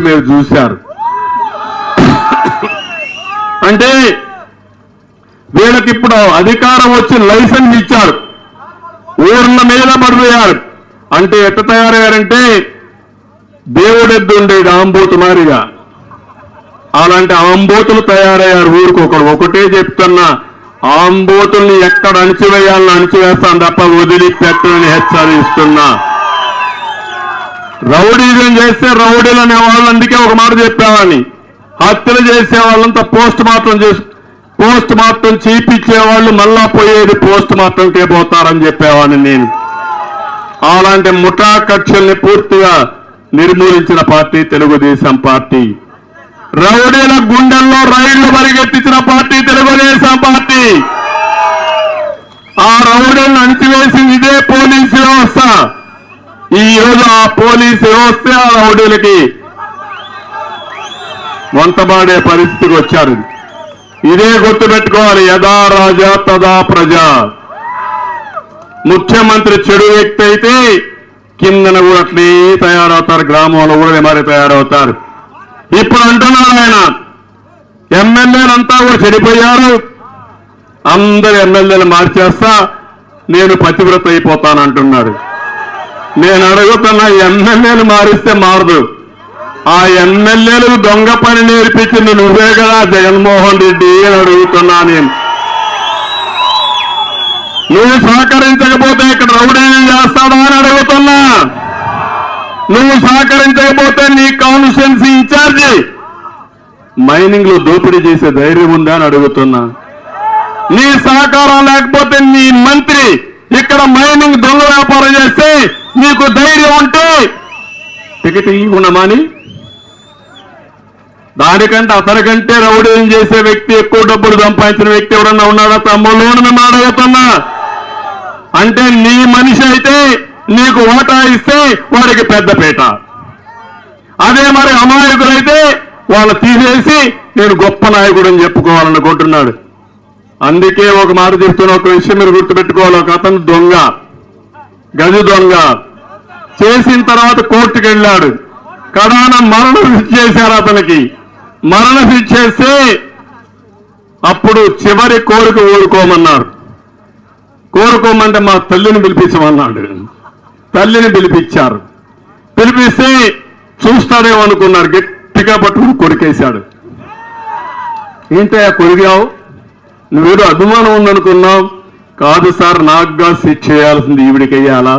మీరు చూశారు. అంటే వీళ్ళకి ఇప్పుడు అధికారం వచ్చి లైసెన్స్ ఇచ్చారు, ఊర్ల మీద పడిపోయారు. అంటే ఎట్ట తయారయ్యారంటే దేవుడెద్దు ఉండేది ఆంబోతు మారిగా, అలాంటి ఆంబోతులు తయారయ్యారు. ఊరికి ఒకటే చెప్తున్నా, ఆంబోతుల్ని ఎక్కడ అణిచివేయాలని అణిచివేస్తాను తప్ప వదిలిపెట్టని హెచ్చరిస్తున్నా. రౌడీజం చేస్తే రౌడీలు అనే వాళ్ళు, అందుకే ఒక మాట చెప్పావని, హత్యలు చేసే వాళ్ళంతా పోస్ట్ మార్టం చేయించేవాళ్ళు మళ్ళా పోయేది పోస్ట్ మార్టంకే పోతారని చెప్పేవాడిని నేను. అలాంటి ముఠా కక్షల్ని పూర్తిగా నిర్మూలించిన పార్టీ తెలుగుదేశం పార్టీ. రౌడీల గుండెల్లో రైళ్లు పరిగెత్తించిన పార్టీ తెలుగుదేశం పార్టీ. ఆ రౌడీలను అణిచివేసింది ఇదే పోలీసు వ్యవస్థ. ఈ రోజు ఆ పోలీసు వ్యవస్థ ఆ రౌడీలకి వంతబాడే పరిస్థితికి వచ్చారు. ఇదే గుర్తుపెట్టుకోవాలి, యథా రాజా తదా ప్రజ. ముఖ్యమంత్రి చెడు వ్యక్తి అయితే కిందన కూడా అట్లే తయారవుతారు, గ్రామంలో కూడా మరి తయారవుతారు. ఇప్పుడు అంటున్నారు ఆయన, ఎమ్మెల్యేలంతా కూడా చెడిపోయారు, అందరు ఎమ్మెల్యేలు మార్చేస్తా, నేను పతివ్రత అయిపోతానంటున్నాడు. నేను అడుగుతున్నా, ఎమ్మెల్యేలు మారిస్తే మారదు. ఆ ఎమ్మెల్యేలు దొంగ పని నేర్పించింది నువ్వే కదా జగన్మోహన్ రెడ్డి అని అడుగుతున్నా నేను. నువ్వు సహకరించకపోతే ఇక్కడ రౌడీని చేస్తాడా అని అడుగుతున్నా. నువ్వు సహకరించకపోతే నీ కాన్స్టిట్యుయెన్సీ ఇన్ఛార్జి మైనింగ్ లో దోపిడీ చేసే ధైర్యం ఉందా అని అడుగుతున్నా. నీ సహకారం లేకపోతే నీ మంత్రి ఇక్కడ మైనింగ్ దొంగ వ్యాపారం చేస్తే నీకు ధైర్యం ఉంటే టికెట్ ఇవ్వమని, దానికంటే అతనికంటే రౌడీని చేసే వ్యక్తి, ఎక్కువ డబ్బులు సంపాదించిన వ్యక్తి ఎవరన్నా ఉన్నాడా తమ్ముళ్ళని మేము అడుగుతున్నా. అంటే నీ మనిషి అయితే నీకు ఓటా ఇస్తే వాడికి పెద్దపీట, అదే మరి అమాయకులైతే వాళ్ళు తీసేసి నేను గొప్ప నాయకుడు అని చెప్పుకోవాలనుకుంటున్నాడు. అందుకే ఒక మాట చెప్తున్న ఒక విషయం మీరు గుర్తుపెట్టుకోవాలి. ఒక అతను దొంగ, గది దొంగ చేసిన తర్వాత కోర్టుకు వెళ్ళాడు. కడాన మరణ శిక్ష చేశారు అతనికి. మరణ శిక్ష చేస్తే అప్పుడు చివరి కోరిక ఊరుకోమన్నారు. కోరుకోమంటే మా తల్లిని పిలిపించమన్నాడు. తల్లిని పిలిపించారు. పిలిపిస్తే చూస్తాడేమో అనుకున్నారు, గట్టిగా పట్టుకుని కొరికేశాడు. ఏంటయ్యా కొరిగావు, నువ్వేదో అభిమానం ఉందనుకున్నావు. కాదు సార్, నాకుగా శిక్ష చేయాల్సింది ఈవిడికి వెయ్యాలా?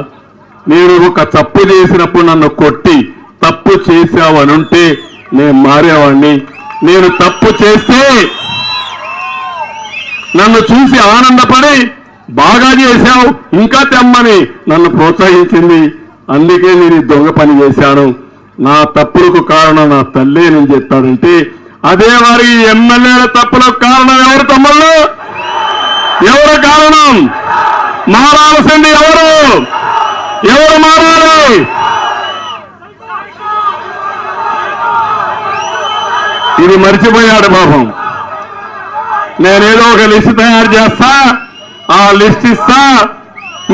నేను ఒక తప్పు చేసినప్పుడు నన్ను కొట్టి తప్పు చేశావనుంటే నేను మారేవాడిని. నేను తప్పు చేస్తే నన్ను చూసి ఆనందపడి బాగా చేశావు ఇంకా తెమ్మని నన్ను ప్రోత్సహించింది. అందుకే నేను ఈ దొంగ పని చేశాను. నా తప్పులకు కారణం నా తల్లే నేను చెప్పాడంటే, అదే వారి ఎమ్మెల్యేల తప్పులకు కారణం ఎవరు తమ్ముళ్ళు? ఎవరు కారణం? మారాల్సింది ఎవరు? ఎవరు మారాలి? ఇది మర్చిపోయాడు పాపం. నేనేదో ఒక లిస్టు తయారు చేస్తా, ఆ లిస్ట్ ఇస్తా,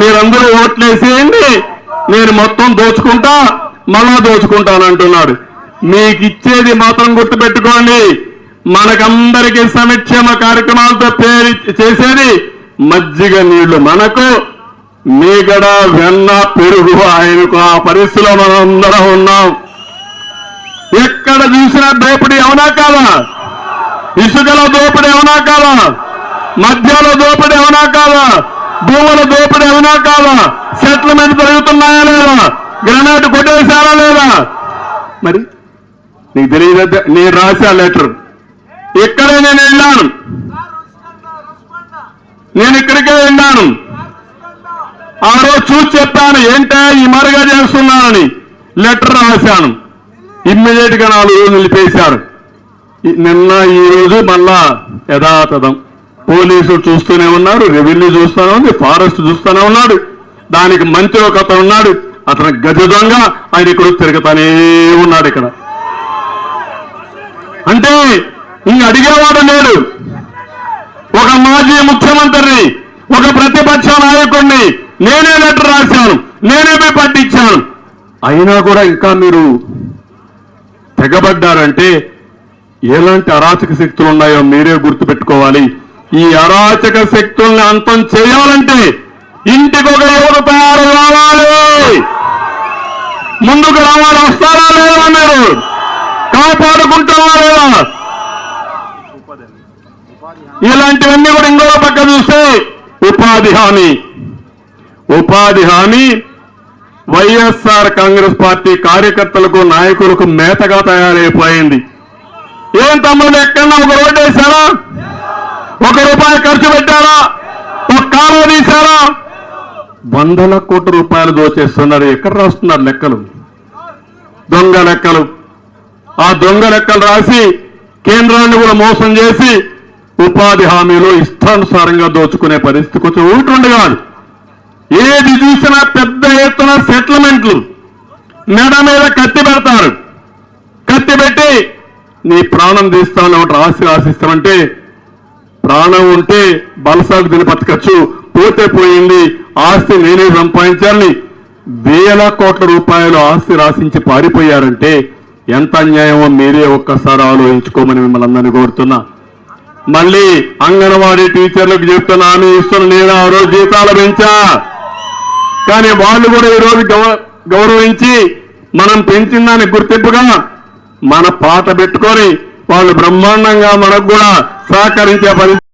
మీరందరూ ఓట్లేసేయండి, నేను మొత్తం దోచుకుంటా, మళ్ళా దోచుకుంటానంటున్నాడు. మీకు ఇచ్చేది మాత్రం గుర్తుపెట్టుకోండి, మనకందరికీ సంక్షేమ కార్యక్రమాలతో చేసేది మజ్జిగ నీళ్లు మనకు, మీగడ వెన్న పెరుగు ఆయనకు. ఆ పరిస్థితిలో మనం అందరం ఉన్నాం. ఎక్కడ చూసినా దోపిడీ అవునా కాదా? ఇసుకలో దోపిడీ అవునా కాదా? మద్యాల దోపిడీ అవునా కాదా? భూముల దోపిడీ అవునా కాదా? సెటిల్మెంట్ జరుగుతున్నాయా లేదా? గ్రనేట్ కొట్టేశారా లేదా? మరి నీకు తెలియదు. నేను రాశా లెటర్, ఇక్కడే నేను వెళ్ళాను, నేను ఇక్కడికే వెళ్ళాను. ఆ రోజు చూసి చెప్పాను, ఏంటా ఈ మరుగా చేస్తున్నానని లెటర్ రాశాను. ఇమ్మీడియట్ గా 4 రోజులు నిలిపేశారు. నిన్న ఈ రోజు మళ్ళా యథాతథం. పోలీసులు చూస్తూనే ఉన్నారు, రెవెన్యూ చూస్తూనే ఉంది, ఫారెస్ట్ చూస్తూనే ఉన్నాడు. దానికి మంత్రి ఒక అతను ఉన్నాడు, అతను గజ దొంగ, ఆయన ఇక్కడ తిరుగుతానే ఉన్నాడు. ఇక్కడ అంటే ఇంక అడిగేవాడు లేడు. ఒక మాజీ ముఖ్యమంత్రిని, ఒక ప్రతిపక్ష నాయకుడిని నేనే లెటర్ రాశాను, నేనే పట్టించాను. అయినా కూడా ఇంకా మీరు తెగబడ్డారంటే ఎలాంటి అరాచక శక్తులు ఉన్నాయో మీరే గుర్తుపెట్టుకోవాలి. ఈ అరాచక శక్తుల్ని అంతం చేయాలంటే ఇంటికి ఒక యువత తయారు కావాలి, ముందుకు రావాలి. వస్తారా లేదా? మీరు కాపాడుకుంటారా లేదా? ఇలాంటివన్నీ కూడా ఇంకో పక్క చూస్తే ఉపాధి హామీ వైఎస్ఆర్ కాంగ్రెస్ పార్టీ కార్యకర్తలకు నాయకులకు మేతగా తయారైపోయింది. ఏం తమ్ముడు, ఎక్కడన్నా ఒక రోడ్డు వేశారా? ₹1 ఖర్చు పెట్టారా? ఒక కాలువ తీశారా? వందల కోట్ల రూపాయలు దోచేస్తున్నారు. ఎక్కడ రాస్తున్నారు లెక్కలు? దొంగ లెక్కలు. ఆ దొంగ లెక్కలు రాసి కేంద్రాన్ని కూడా మోసం చేసి ఉపాధి హామీలో ఇష్టానుసారంగా దోచుకునే పరిస్థితి కొంచెం ఊటుండి కాదు. ఏది చూసినా పెద్ద ఎత్తున సెటిల్మెంట్లు, మెడ మీద కత్తి పెడతారు. కత్తి పెట్టి నీ ప్రాణం తీస్తామని ఒకటి ఆశిస్తామంటే, ప్రాణం ఉంటే బలసాగు తిని బతకచ్చు, పోతే పోయింది, ఆస్తి నేనే సంపాదించాలని వేల కోట్ల రూపాయలు ఆస్తి రాసించి పారిపోయారంటే ఎంత అన్యాయమో మీరే ఒక్కసారి ఆలోచించుకోమని మిమ్మల్ని అందరినీ కోరుతున్నా. మళ్ళీ అంగన్వాడీ టీచర్లకు చెప్తున్నా, హామీ ఇస్తున్నా, నేను ఆ రోజు జీతాలు పెంచా, కానీ వాళ్ళు కూడా ఈరోజు గౌరవించి మనం పెంచిన దానికి గుర్తింపుగా మన పాట పెట్టుకొని వాళ్ళు బ్రహ్మాండంగా మనకు కూడా సహకరించే పరిస్థితి